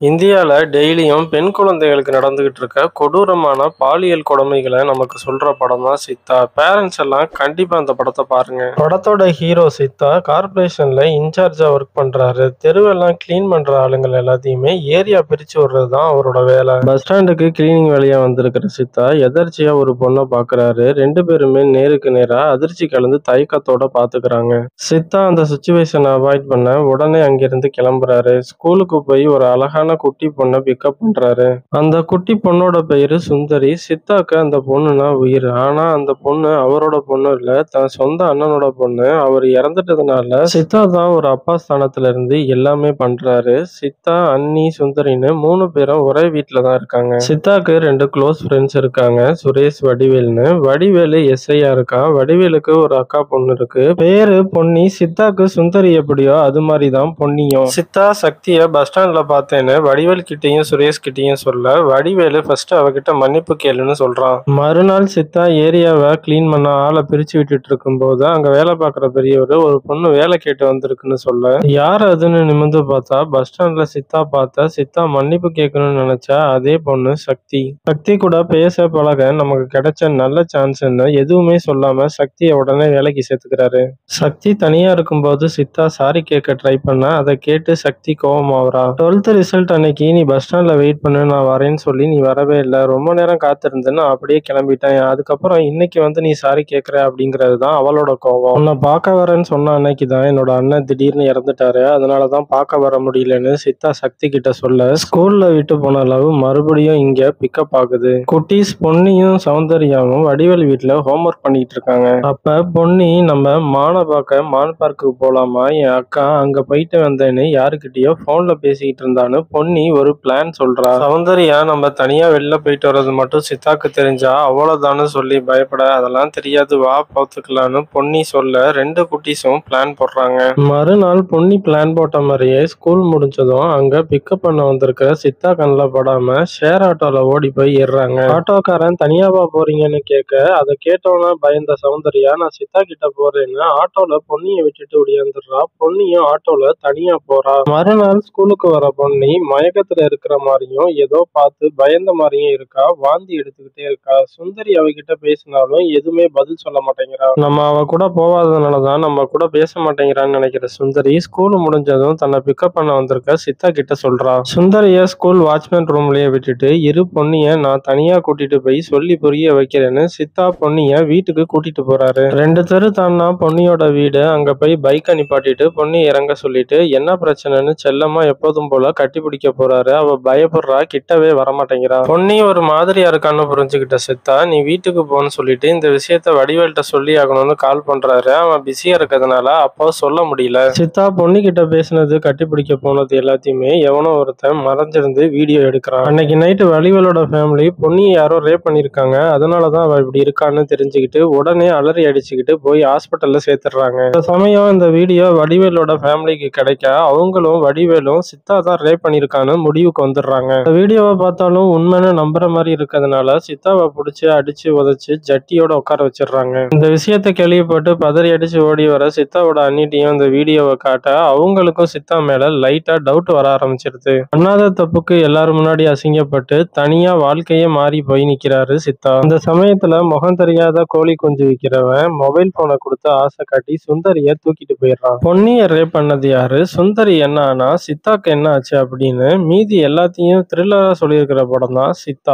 இந்தியால டெய்லியும் பெண் குழந்தைகளுக்கு நடந்துகிட்டு இருக்க கொடூரமான பாலியல் கொடுமைகளை நமக்கு சொல்ற படம் தான் சித்தா. பேரண்ட்ஸ் எல்லாம் கண்டிப்பா அந்த படத்தை பாருங்க. படத்தோட ஹீரோ சித்தா கார்பரேஷன்ல இன்சார்ஜா ஒர்க் பண்றாரு. தெருவெல்லாம் கிளீன் பண்ற ஆளுங்கள் எல்லாத்தையுமே ஏரியா பிரிச்சு விடுறதுதான் அவரோட வேலை. பஸ் ஸ்டாண்டுக்கு கிளீனிங் வேலையா வந்திருக்கிற சித்தா எதர்ச்சியா ஒரு பொண்ணை பாக்குறாரு. ரெண்டு பேருமே நேருக்கு நேரா அதிர்ச்சி கலந்து தயக்கத்தோட பாத்துக்கிறாங்க. சித்தா அந்த சுச்சுவேஷனை அவாய்ட் பண்ண உடனே அங்கிருந்து கிளம்புறாரு. ஸ்கூலுக்கு போய் ஒரு அழகான குட்டி பொண்ணை பிக்கப் பண்றாரு. அந்த குட்டி பொண்ணோட பெயரு சுந்தரி. சித்தாக்கு அந்த பொண்ணுனா உயிர். ஆனா அந்த பொண்ணு அவரோட பொண்ணு இல்ல, தன் சொந்த அண்ணனோட பொண்ணு. அவர் இறந்துட்டதுனால சித்தா தான் ஒரு அப்பா ஸ்தானத்துல இருந்து எல்லாமே பண்றாரு. சித்தா, அண்ணி, சுந்தரின்னு 3 பேரும் ஒரே வீட்டுல தான் இருக்காங்க. சித்தாக்கு 2 க்ளோஸ் ஃப்ரெண்ட்ஸ் இருக்காங்க, சுரேஷ், வடிவேல்னு. வடிவேலு எஸ்ஐயா இருக்கான். வடிவேலுக்கு ஒரு அக்கா பொண்ணு இருக்கு, பேரு பொன்னி. சித்தாக்கு சுந்தரி எப்படியோ அது மாதிரிதான் பொன்னியும். சித்தா சக்திய பஸ் ஸ்டாண்ட்ல பார்த்தேன்னு வடிவேல் கிட்டையும் சுரேஷ் கிட்டையும் சொல்ல, வடிவேலு ஃபர்ஸ்ட் அவகிட்ட மன்னிப்பு கேளுன்னு சொல்றான். மறுநாள் சித்தா ஏரியாவை கிளீன் பண்ண ஆளை பிரிச்சு விட்டுட்டு இருக்கும் போது அங்க வேலை பார்க்குற பெரியவர் ஒரு பொண்ணு வேலை கேட்டு வந்திருக்குன்னு சொல்ல, யார் அதுன்னு நிமிர்ந்து பார்த்தா பஸ் ஸ்டாண்ட்ல சித்தா பார்த்த சித்தா மன்னிப்பு கேட்கணும்னு நினைச்சா அதே பொண்ணு சக்தி. சக்தி கூட பேச பழக நமக்கு கிடைச்ச நல்ல சான்ஸ்ன்னு எதுவுமே சொல்லாம சக்தியை உடனே வேலைக்கு சேர்த்துக்கிறாரு. சக்தி தனியா இருக்கும்போது சித்தா சாரி கேட்க ட்ரை பண்ண அதை கேட்டு சக்தி கோவமாவரா. 12th ரிசல்ட் அன்னைக்கு நீ பஸ் ஸ்டாண்ட்ல வெயிட் பண்ணு, நான் வரேன்னு சொல்லி நீ வரவே இல்லை, ரொம்ப நேரம் காத்திருந்தேன்னு அப்படியே கிளம்பிட்டேன். அதுக்கப்புறம் இன்னைக்கு வந்து நீ சாரி கேட்கற அப்படிங்கிறது தான் அவளோட கோவம். உன்னை பார்க்க வரேன்னு சொன்ன அன்னைக்கு தான் என்னோட அண்ணன் திடீர்னு இறந்துட்டாரு, அதனாலதான் பார்க்க வர முடியலன்னு சித்தா சக்தி கிட்ட சொல்ல, ஸ்கூல்ல விட்டு போன லவ் மறுபடியும் இங்க பிக்கப் ஆகுது. குட்டீஸ் பொன்னியும் சௌந்தர்யாவும் வடிவேல் வீட்டுல ஹோம்ஒர்க் பண்ணிட்டு இருக்காங்க. அப்ப பொன்னி, நம்ம மானை பார்க்க மான் பார்க்குக்கு போலாமா, என் அக்கா அங்க போயிட்டு வந்தேன்னு யாருக்கிட்டயோ போன்ல பேசிக்கிட்டு இருந்தான்னு பொன்னி ஒரு பிளான் சொல்றா. சௌந்தர்யா, நம்ம தனியா வெளில போயிட்டு வர்றது மட்டும் சித்தாக்கு தெரிஞ்சா அவ்வளவுதான்னு சொல்லி பயப்பட, அதெல்லாம் தெரியாது, வா பார்த்துக்கலான்னு பொன்னி சொல்ல 2 குட்டீஸும் பிளான் போடுறாங்க. மறுநாள் பொன்னி பிளான் போட்ட மாதிரியே ஸ்கூல் முடிஞ்சதும் அங்க பிக்கப் பண்ண வந்திருக்கிற சித்தா கண்ணில் படாம ஷேர் ஆட்டோல ஓடி போய் ஏறுறாங்க. ஆட்டோக்காரன் தனியாவா போறீங்கன்னு கேட்க, அதை கேட்டோன்னா பயந்த சௌந்தர்யா, நான் சித்தா கிட்ட போறேன்னு ஆட்டோல பொன்னியை விட்டுட்டு ஓடியாந்துடுறா. பொன்னியும் ஆட்டோல தனியா போறா. மறுநாள் ஸ்கூலுக்கு வர பொன்னி மயக்கத்துல இருக்கிற மாதிரியும் ஏதோ பார்த்து பயந்த மாதிரியும் இருக்கா. வாந்தி எடுத்துக்கிட்டே இருக்கா. சுந்தரி அவகிட்ட பேசினாலும் எதுவுமே பதில் சொல்ல மாட்டேங்கிறா. நம்ம அவ கூட போவாததுனாலதான் நம்ம கூட பேச மாட்டேங்கிறான்னு நினைக்கிற சுந்தரி ஸ்கூல் முடிஞ்சதும் தன்னை பிக்கப் பண்ண வந்திருக்க சித்தா கிட்ட சொல்றா. சுந்தரிய ஸ்கூல் வாட்ச்மேன் ரூம்லயே விட்டுட்டு இரு, பொன்னிய நான் தனியா கூட்டிட்டு போய் சொல்லி புரிய வைக்கிறேன்னு சித்தா பொன்னிய வீட்டுக்கு கூட்டிட்டு போறாரு. 2 தெரு தாண்டா பொன்னியோட வீடு. அங்க போய் பைக்கை நிப்பாட்டிட்டு பொன்னி இறங்க சொல்லிட்டு என்ன பிரச்சனைன்னு செல்லமா எப்போதும் போல கட்டி பிடிக்க போறாரு. அவ பயப்படுறா, கிட்டவே வரமாட்டேங்கிறா. பொன்னி ஒரு மாதிரியா இருக்கான்னு புரிஞ்சுக்கிட்ட சித்தா, நீ வீட்டுக்கு போன்னு சொல்லிட்டு இந்த விஷயத்த வடிவேல்கிட்ட சொல்லி ஆகணும்னு கால் பண்றாரு. அவன் பிஸியா இருக்கிறதுனால அப்போ சொல்ல முடியல. சித்தா பொன்னி கிட்ட பேசினது, கட்டி பிடிக்க போனது எல்லாத்தையுமே எவனோ ஒருத்தன் மறைஞ்சிருந்து வீடியோ எடுக்கிறான். அன்னைக்கு நைட்டு வடிவேலோட ஃபேமிலி பொன்னியை யாரோ ரேப் பண்ணிருக்காங்க, அதனாலதான் அவ இப்படி இருக்கான்னு தெரிஞ்சுக்கிட்டு உடனே அலறி அடிச்சுக்கிட்டு போய் ஹாஸ்பிட்டல்ல சேர்த்துடுறாங்க. இந்த சமயம் இந்த வீடியோ வடிவேலோட ஃபேமிலிக்கு கிடைக்க அவங்களும் வடிவேலும் சித்தா தான் ரேப் பண்ணிருக்கான்னு முடிவுக்கு வந்துடுறாங்க. இந்த வீடியோவை பார்த்தாலும் உண்மைன்னு நம்புற மாதிரி இருக்கிறதுனால சித்தாவை பிடிச்சி அடிச்சு உதைச்சு ஜட்டியோட உட்கார வச்சிடுறாங்க. இந்த விஷயத்த கேள்விப்பட்டு பதறி அடிச்சு ஓடி வர சித்தாவோட அண்ணிட்டையும் இந்த வீடியோவை காட்ட அவங்களுக்கும் சித்தா மேல லைட்டா டவுட் வர ஆரம்பிச்சிருது. பண்ணாத தப்புக்கு எல்லாரும் முன்னாடி அசிங்கப்பட்டு தனியா வாழ்க்கையே மாறி போய் நிக்கிறாரு சித்தா. இந்த சமயத்துல முகம் தெரியாத கோழி குஞ்சு விற்கிறவன் மொபைல் போனை கொடுத்து ஆசை காட்டி சுந்தரிய தூக்கிட்டு போயிடுறான். பொன்னிய ரேப் பண்ணது யாரு, சுந்தரி என்ன ஆனா, சித்தாக்கு என்ன ஆச்சு அப்படின்னு மீதி எல்லாத்தையும் த்ரில்லரா சொல்லியிருக்கிற படம் தான் சித்தா.